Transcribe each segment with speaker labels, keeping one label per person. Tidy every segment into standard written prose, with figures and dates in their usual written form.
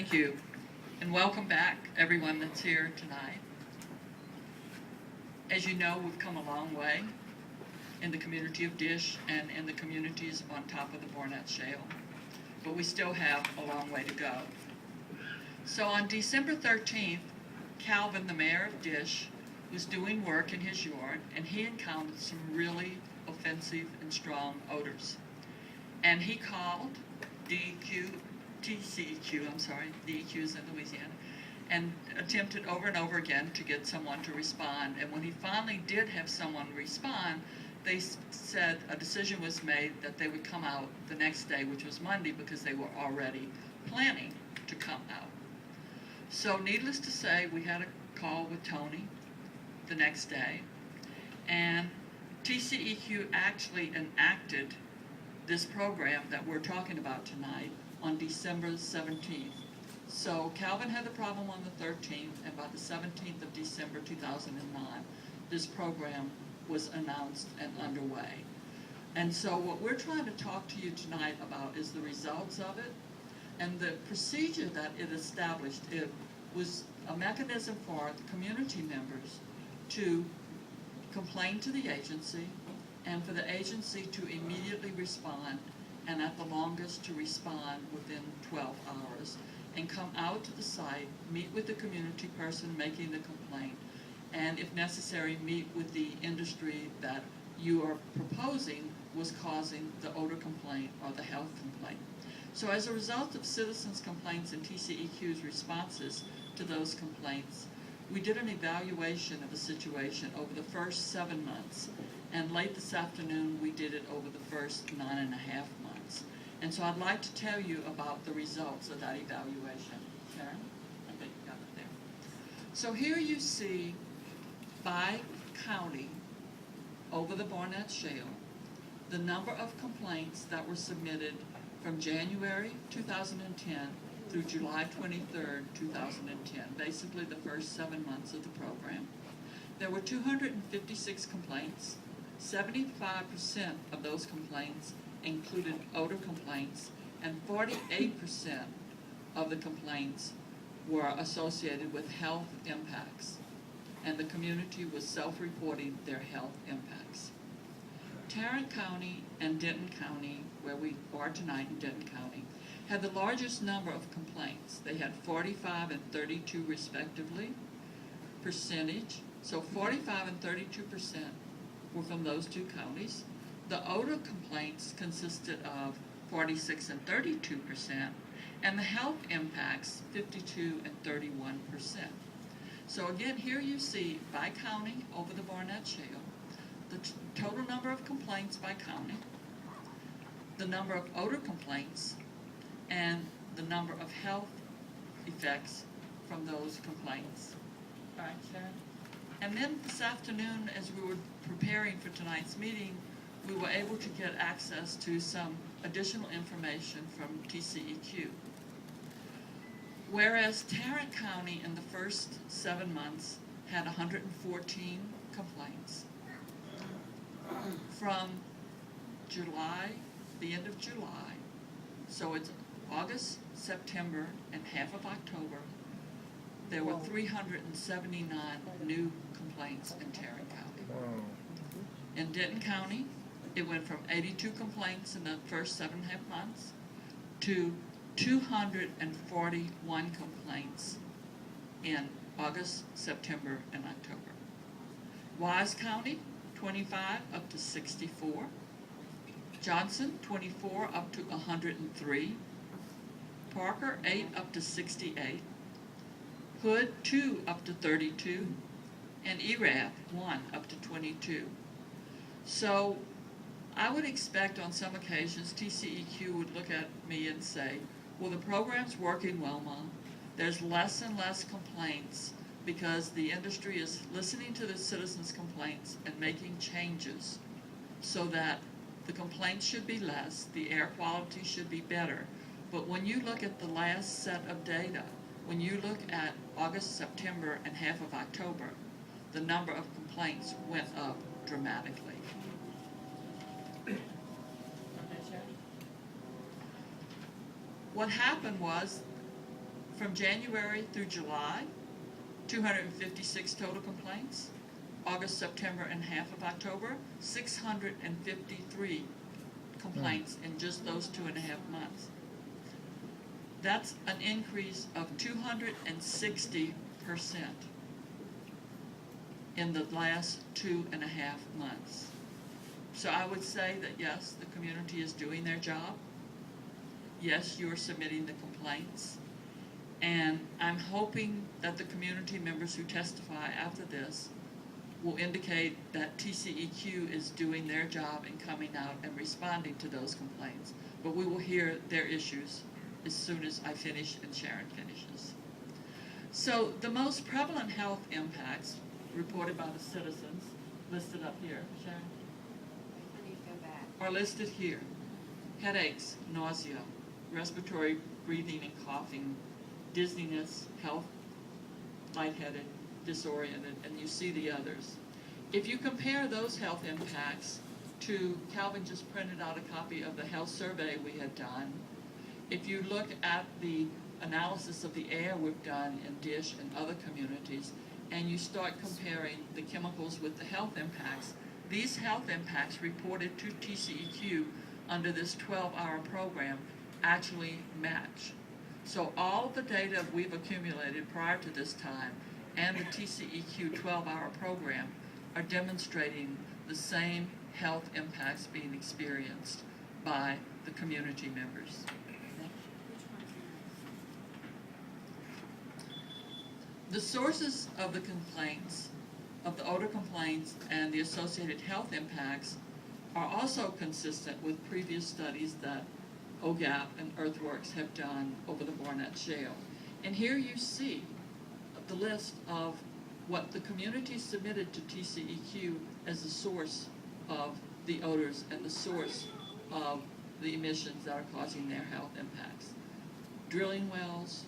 Speaker 1: Thank you, and welcome back, everyone that's here tonight. As you know, we've come a long way in the community of Dish and in the communities on top of the Barnett Shale, but we still have a long way to go. So on December 13th, Calvin, the mayor of Dish, was doing work in his yard, and he encountered some really offensive and strong odors. And he called TCEQ is in Louisiana, and attempted over and over again to get someone to respond. And when he finally did have someone respond, they said a decision was made that they would come out the next day, which was Monday, because they were already planning to come out. So needless to say, we had a call with Tony the next day, and TCEQ actually enacted this program that we're talking about tonight on December 17th. So Calvin had the problem on the 13th, and by the 17th of December 2009, this program was announced and underway. And so what we're trying to talk to you tonight about is the results of it, and the procedure that it established. It was a mechanism for the community members to complain to the agency, and for the agency to immediately respond, and at the longest to respond within 12 hours, and come out to the site, meet with the community person making the complaint, and if necessary, meet with the industry that you are proposing was causing the odor complaint or the health complaint. So as a result of citizens' complaints and TCEQ's responses to those complaints, we did an evaluation of the situation over the first 7 months, and late this afternoon we did it over the first 9.5 months. And so I'd like to tell you about the results of that evaluation. Sharon, I think you got it there. So here you see by county over the Barnett Shale the number of complaints that were submitted from January 2010 through July 23rd, 2010, basically the first 7 months of the program. There were 256 complaints. 75% of those complaints included odor complaints, and 48% of the complaints were associated with health impacts, and the community was self-reporting their health impacts. Tarrant County and Denton County, where we are tonight in Denton County, had the largest number of complaints. They had 45 and 32 respectively percentage. So 45 and 32% were from those two counties. The odor complaints consisted of 46 and 32%, and the health impacts 52 and 31%. So again, here you see by county over the Barnett Shale, the total number of complaints by county, the number of odor complaints, and the number of health effects from those complaints. All right, Sharon? And then this afternoon, as we were preparing for tonight's meeting, we were able to get access to some additional information from TCEQ. Whereas Tarrant County in the first 7 months had 114 complaints, from July, the end of July, so it's August, September, and half of October, there were 379 new complaints in Tarrant County. In Denton County, it went from 82 complaints in the first 7.5 months to 241 complaints in August, September, and October. Wise County, 25 up to 64. Johnson, 24 up to 103. Parker, 8 up to 68. Hood, 2 up to 32. And ERAB, 1 up to 22. So I would expect on some occasions TCEQ would look at me and say, well, the program's working, Wilma. There's less and less complaints because the industry is listening to the citizens' complaints and making changes so that the complaints should be less, the air quality should be better. But when you look at the last set of data, when you look at August, September, and half of October, the number of complaints went up dramatically. What happened was From January through July, 256 total complaints. August, September, and half of October, 653 complaints in just those 2.5 months. That's an increase of 260% in the last 2.5 months. So I would say that yes, the community is doing their job. Yes, you are submitting the complaints. And I'm hoping that the community members who testify after this will indicate that TCEQ is doing their job in coming out and responding to those complaints. But we will hear their issues as soon as I finish and Sharon finishes. So the most prevalent health impacts reported by the citizens, listed up here, Sharon,
Speaker 2: I need to go back.
Speaker 1: are listed here. Headaches, nausea, respiratory, breathing and coughing, dizziness, health, lightheaded, disoriented, and you see the others. If you compare those health impacts to, Calvin just printed out a copy of the health survey we had done. If you look at the analysis of the air we've done in DISH and other communities, and you start comparing the chemicals with the health impacts, these health impacts reported to TCEQ under this 12-hour program actually match. So all of the data we've accumulated prior to this time and the TCEQ 12-hour program are demonstrating the same health impacts being experienced by the community members. The sources of the complaints, of the odor complaints and the associated health impacts are also consistent with previous studies that OGAP and Earthworks have done over the Barnett Shale. And here you see the list of what the community submitted to TCEQ as the source of the odors and the source of the emissions that are causing their health impacts. Drilling wells,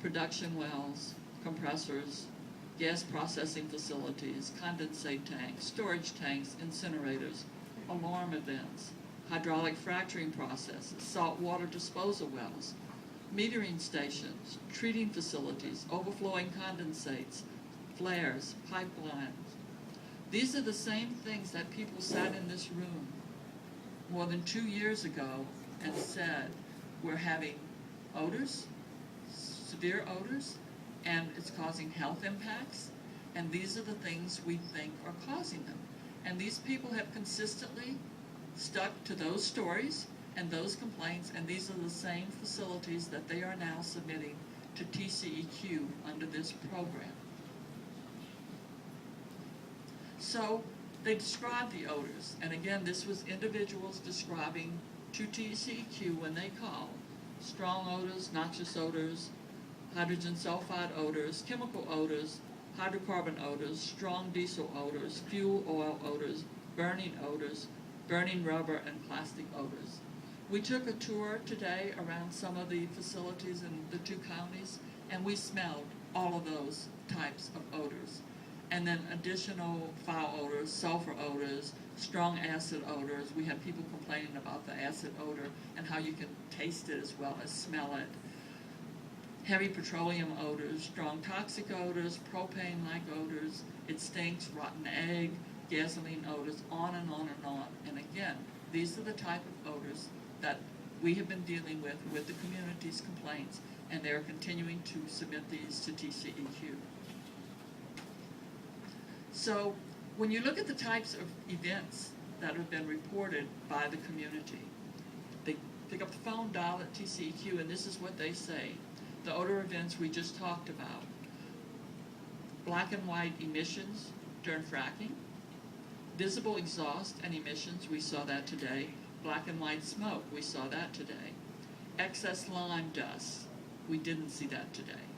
Speaker 1: production wells, compressors, gas processing facilities, condensate tanks, storage tanks, incinerators, alarm events, hydraulic fracturing processes, saltwater disposal wells, metering stations, treating facilities, overflowing condensates, flares, pipelines. These are the same things that people sat in this room more than 2 years ago and said, we're having odors, severe odors, and it's causing health impacts, and these are the things we think are causing them. And these people have consistently stuck to those stories and those complaints, and these are the same facilities that they are now submitting to TCEQ under this program. So they describe the odors, and again, this was individuals describing to TCEQ when they called strong odors, noxious odors, hydrogen sulfide odors, chemical odors, hydrocarbon odors, strong diesel odors, fuel oil odors, burning rubber, and plastic odors. We took a tour today around some of the facilities in the 2 counties, and we smelled all of those types of odors. And then additional foul odors, sulfur odors, strong acid odors. We had people complaining about the acid odor and how you can taste it as well as smell it. Heavy petroleum odors, strong toxic odors, propane-like odors, it stinks, rotten egg, gasoline odors, on and on and on. And again, these are the type of odors that we have been dealing with the community's complaints, and they're continuing to submit these to TCEQ. So when you look at the types of events that have been reported by the community, they pick up the phone, dial at TCEQ, and this is what they say. The odor events we just talked about. Black and white emissions during fracking. Visible exhaust and emissions, we saw that today. Black and white smoke, we saw that today. Excess lime dust, we didn't see that today.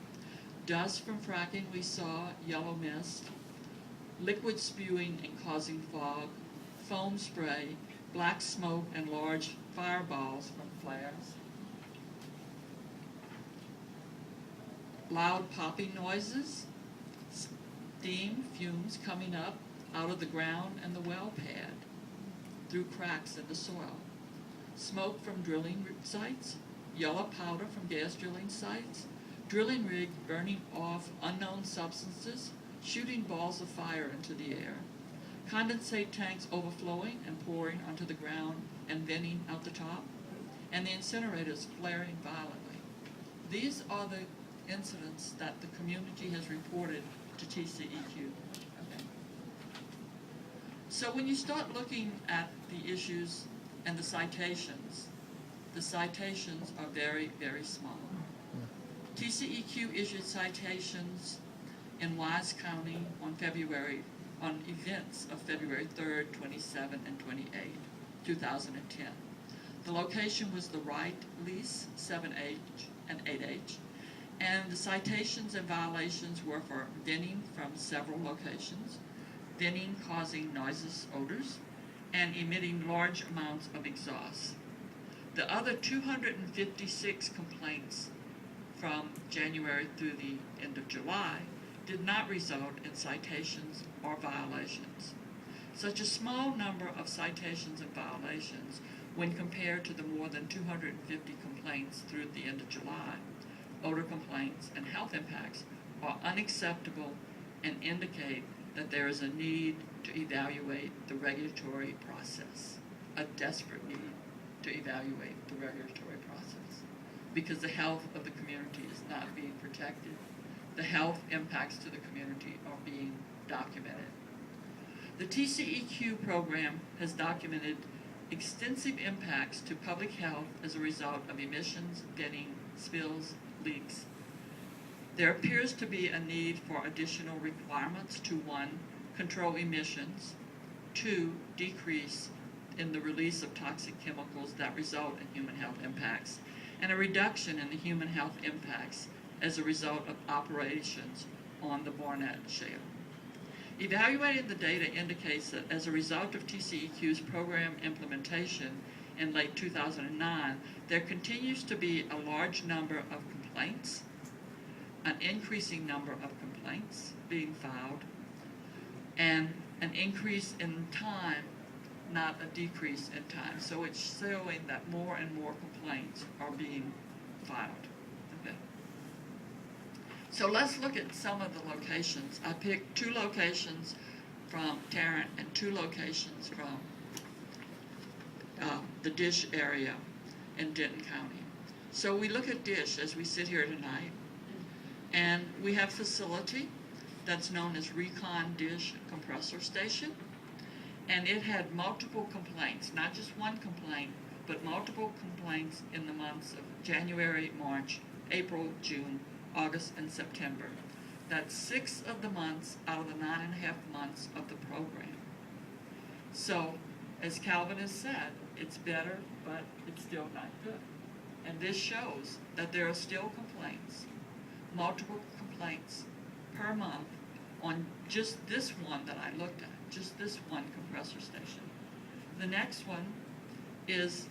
Speaker 1: Dust from fracking, we saw yellow mist. Liquid spewing and causing fog. Foam spray, black smoke, and large fireballs from flares. Loud popping noises, steam, fumes coming up out of the ground and the well pad through cracks in the soil. Smoke from drilling sites, yellow powder from gas drilling sites, drilling rig burning off unknown substances, shooting balls of fire into the air, condensate tanks overflowing and pouring onto the ground and venting out the top, and the incinerators flaring violently. These are the incidents that the community has reported to TCEQ. Okay. So when you start looking at the issues and the citations are very, very small. TCEQ issued citations in Wise County on events of February 3rd, 27, and 28, 2010. The location was the Wright lease, 7H and 8H, and the citations and violations were for venting from several locations, venting causing noisous odors, and emitting large amounts of exhaust. The other 256 complaints from January through the end of July did not result in citations or violations. Such a small number of citations and violations, when compared to the more than 250 complaints through the end of July, odor complaints and health impacts, are unacceptable and indicate that there is a need to evaluate the regulatory process, a desperate need to evaluate the regulatory process, because the health of the community is not being protected. The health impacts to the community are being documented. The TCEQ program has documented extensive impacts to public health as a result of emissions, venting, spills, leaks. There appears to be a need for additional requirements to 1, control emissions, 2, decrease in the release of toxic chemicals that result in human health impacts, and a reduction in the human health impacts as a result of operations on the Barnett Shale. Evaluating the data indicates that as a result of TCEQ's program implementation in late 2009, there continues to be a large number of complaints, an increasing number of complaints being filed, and an increase in time, not a decrease in time. So it's showing that more and more complaints are being filed. Okay. So let's look at some of the locations. I picked 2 locations from Tarrant and 2 locations from the Dish area in Denton County. So we look at Dish as we sit here tonight, and we have facility that's known as Recon Dish Compressor Station, and it had multiple complaints, not just one complaint, but multiple complaints in the months of January, March, April, June, August, and September. That's 6 of the months out of the 9.5 months of the program. So, as Calvin has said, it's better, but it's still not good. And this shows that there are still complaints, multiple complaints per month on just this one that I looked at, just this one compressor station. The next one is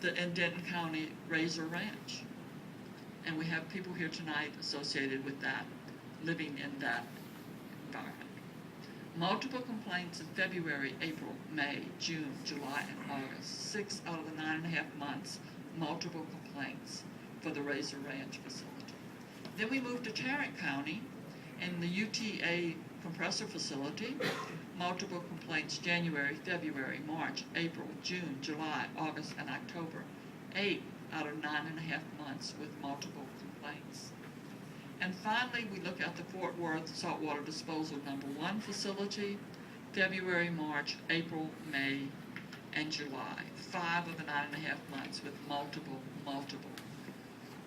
Speaker 1: in Denton County, Razor Ranch. And we have people here tonight associated with that, living in that environment. Multiple complaints in February, April, May, June, July, and August. 6 out of the 9.5 months, multiple complaints for the Razor Ranch facility. Then we moved to Tarrant County and the UTA compressor facility. Multiple complaints January, February, March, April, June, July, August, and October. 8 out of 9.5 months with multiple complaints. And finally, we look at the Fort Worth Saltwater Disposal Number 1 facility, February, March, April, May, and July. 5 of the 9.5 months with multiple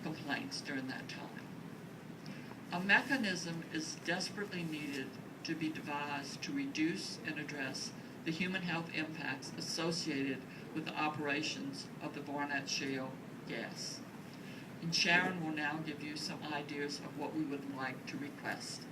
Speaker 1: complaints during that time. A mechanism is desperately needed to be devised to reduce and address the human health impacts associated with the operations of the Barnett Shale gas. And Sharon will now give you some ideas of what we would like to request.